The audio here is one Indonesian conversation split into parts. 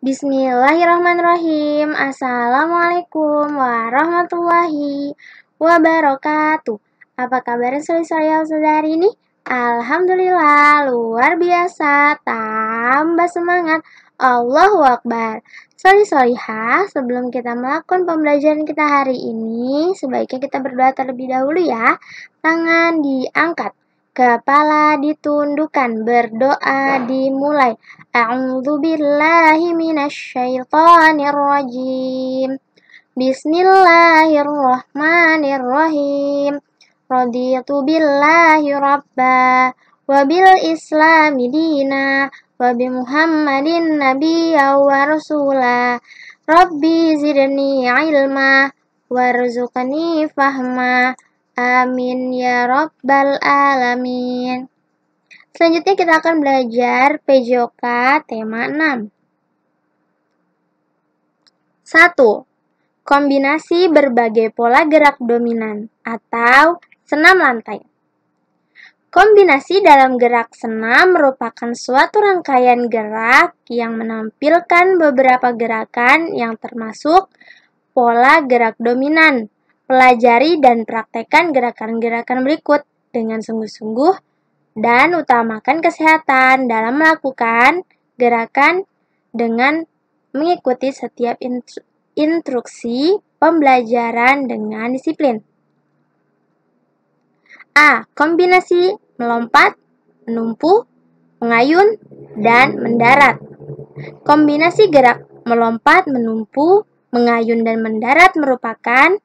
Bismillahirrahmanirrahim. Assalamualaikum warahmatullahi wabarakatuh. Apa kabar saudara-saudari ini? Alhamdulillah, luar biasa, tambah semangat. Allahu Akbar. Solihah, sebelum kita melakukan pembelajaran kita hari ini, sebaiknya kita berdoa terlebih dahulu ya. Tangan diangkat, kepala ditundukkan, berdoa dimulai. A'udzu billahi minasyaitonir rajim. Bismillahirrahmanirrahim. Raditu billahi rabba wa bil islami dina wa bi Muhammadin nabiyya wa rasula. Rabbi zidni ilma warzuqni fahma. Amin ya rabbal alamin. Selanjutnya kita akan belajar PJOK tema 6. 1. Kombinasi berbagai pola gerak dominan atau senam lantai. Kombinasi dalam gerak senam merupakan suatu rangkaian gerak yang menampilkan beberapa gerakan yang termasuk pola gerak dominan. Pelajari dan praktekkan gerakan-gerakan berikut dengan sungguh-sungguh dan utamakan kesehatan dalam melakukan gerakan dengan mengikuti setiap instruksi pembelajaran dengan disiplin. A. Kombinasi melompat, menumpu, mengayun, dan mendarat. Kombinasi gerak melompat, menumpu, mengayun, dan mendarat merupakan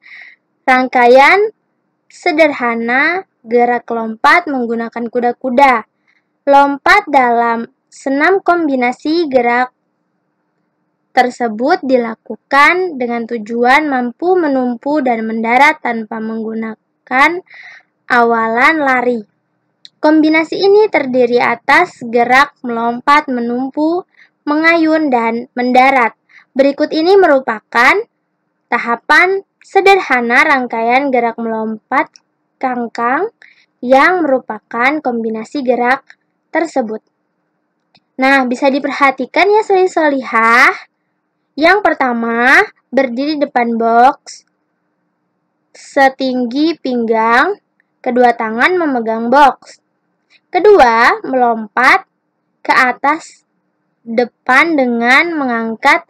rangkaian sederhana gerak lompat menggunakan kuda-kuda. Lompat dalam senam kombinasi gerak tersebut dilakukan dengan tujuan mampu menumpu dan mendarat tanpa menggunakan awalan lari. Kombinasi ini terdiri atas gerak melompat, menumpu, mengayun, dan mendarat. Berikut ini merupakan tahapan sederhana rangkaian gerak melompat kangkang yang merupakan kombinasi gerak tersebut. Nah, bisa diperhatikan ya solihah. Yang pertama, berdiri depan box setinggi pinggang, kedua tangan memegang box. Kedua, melompat ke atas depan dengan mengangkat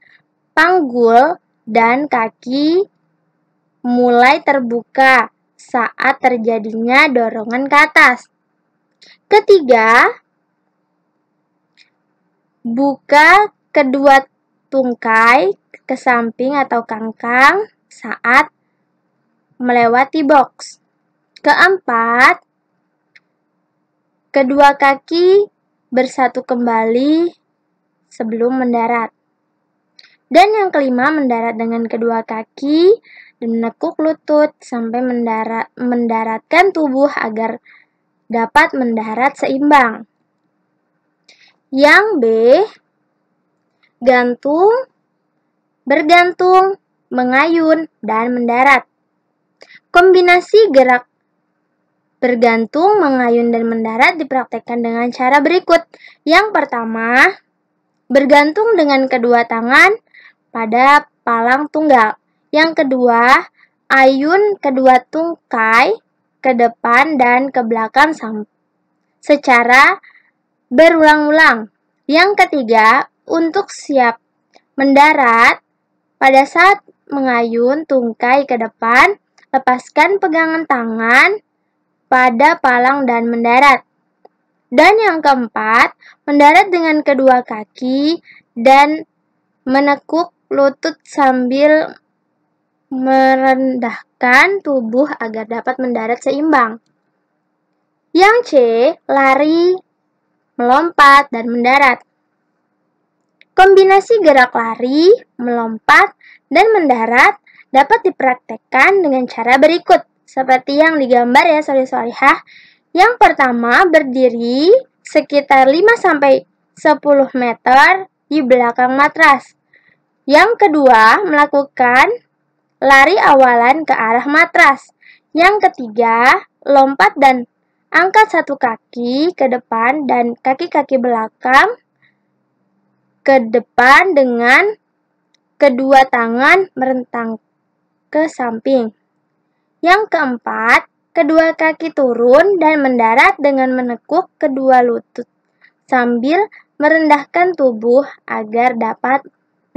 panggul dan kaki mulai terbuka saat terjadinya dorongan ke atas. Ketiga, buka kedua tungkai ke samping atau kangkang saat melewati box. Keempat, kedua kaki bersatu kembali sebelum mendarat. Dan yang kelima, mendarat dengan kedua kaki dan menekuk lutut sampai mendaratkan tubuh agar dapat mendarat seimbang. Yang B, gantung, bergantung, mengayun, dan mendarat. Kombinasi gerak bergantung, mengayun, dan mendarat dipraktekkan dengan cara berikut. Yang pertama, bergantung dengan kedua tangan pada palang tunggal. Yang kedua, ayun kedua tungkai ke depan dan ke belakang secara berulang-ulang. Yang ketiga, untuk siap mendarat, pada saat mengayun tungkai ke depan, lepaskan pegangan tangan pada palang dan mendarat. Dan yang keempat, mendarat dengan kedua kaki dan menekuk lutut sambil merendahkan tubuh agar dapat mendarat seimbang. Yang C, lari, melompat, dan mendarat. Kombinasi gerak lari, melompat, dan mendarat dapat dipraktekkan dengan cara berikut, seperti yang digambar ya solihah. Yang pertama, berdiri sekitar 5-10 meter di belakang matras. Yang kedua, melakukan lari awalan ke arah matras. Yang ketiga, lompat dan angkat satu kaki ke depan dan kaki-kaki belakang ke depan dengan kedua tangan merentang ke samping. Yang keempat, kedua kaki turun dan mendarat dengan menekuk kedua lutut sambil merendahkan tubuh agar dapat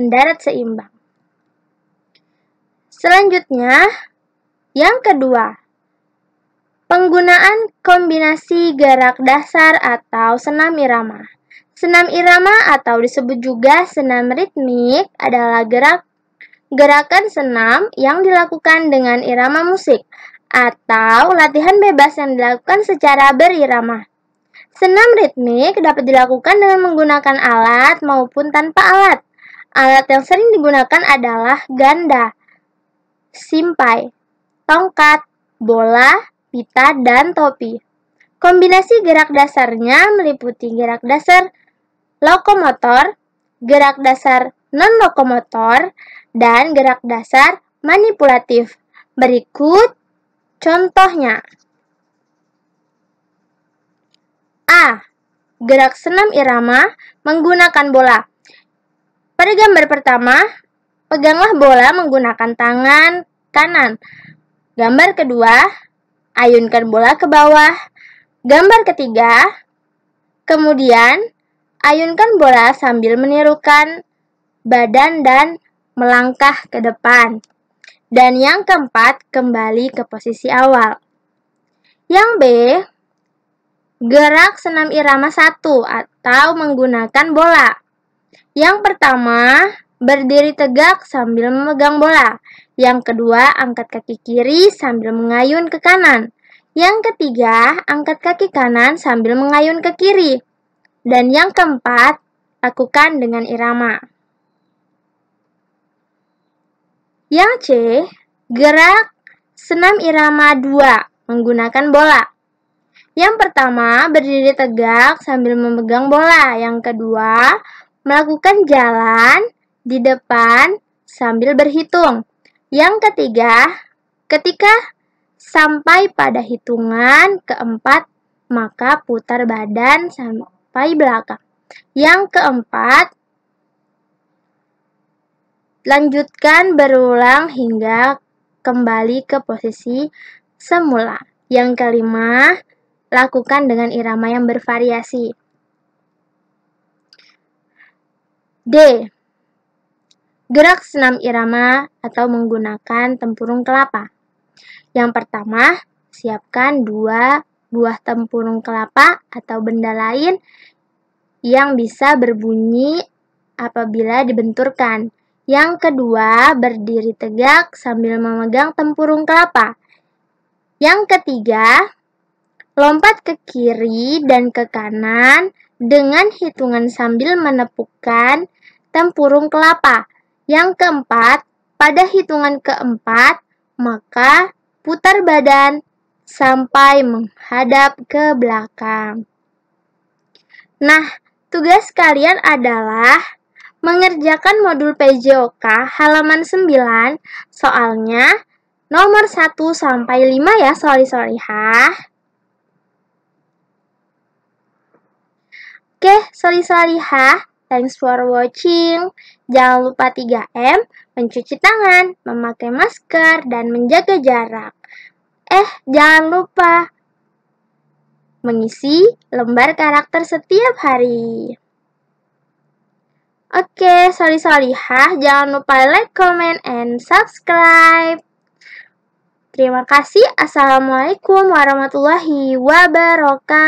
mendarat seimbang. Selanjutnya, yang kedua, penggunaan kombinasi gerak dasar atau senam irama. Senam irama atau disebut juga senam ritmik adalah gerakan senam yang dilakukan dengan irama musik atau latihan bebas yang dilakukan secara berirama. Senam ritmik dapat dilakukan dengan menggunakan alat maupun tanpa alat. Alat yang sering digunakan adalah ganda, simpai, tongkat, bola, pita, dan topi. Kombinasi gerak dasarnya meliputi gerak dasar lokomotor, gerak dasar non-lokomotor, dan gerak dasar manipulatif. Berikut contohnya. A. Gerak senam irama menggunakan bola. Pada gambar pertama, peganglah bola menggunakan tangan kanan. Gambar kedua, ayunkan bola ke bawah. Gambar ketiga, kemudian ayunkan bola sambil menirukan badan dan melangkah ke depan. Dan yang keempat, kembali ke posisi awal. Yang B, gerak senam irama 1 atau menggunakan bola. Yang pertama, berdiri tegak sambil memegang bola. Yang kedua, angkat kaki kiri sambil mengayun ke kanan. Yang ketiga, angkat kaki kanan sambil mengayun ke kiri. Dan yang keempat, lakukan dengan irama. Yang C, gerak senam irama 2 menggunakan bola. Yang pertama, berdiri tegak sambil memegang bola. Yang kedua, melakukan jalan di depan sambil berhitung. Yang ketiga, ketika sampai pada hitungan keempat, maka putar badan sampai belakang. Yang keempat, lanjutkan berulang hingga kembali ke posisi semula. Yang kelima, lakukan dengan irama yang bervariasi. D. Gerak senam irama atau menggunakan tempurung kelapa. Yang pertama, siapkan 2 buah tempurung kelapa atau benda lain yang bisa berbunyi apabila dibenturkan. Yang kedua, berdiri tegak sambil memegang tempurung kelapa. Yang ketiga, lompat ke kiri dan ke kanan dengan hitungan sambil menepukkan tempurung kelapa. Yang keempat, pada hitungan keempat, maka putar badan sampai menghadap ke belakang. Nah, tugas kalian adalah mengerjakan modul PJOK halaman 9, soalnya nomor 1 sampai 5 ya, soli-solihah. Oke, soli-solihah, thanks for watching. Jangan lupa 3M, mencuci tangan, memakai masker, dan menjaga jarak. Jangan lupa mengisi lembar karakter setiap hari. Oke, soli-solihah, jangan lupa like, comment, and subscribe. Terima kasih. Assalamualaikum warahmatullahi wabarakatuh.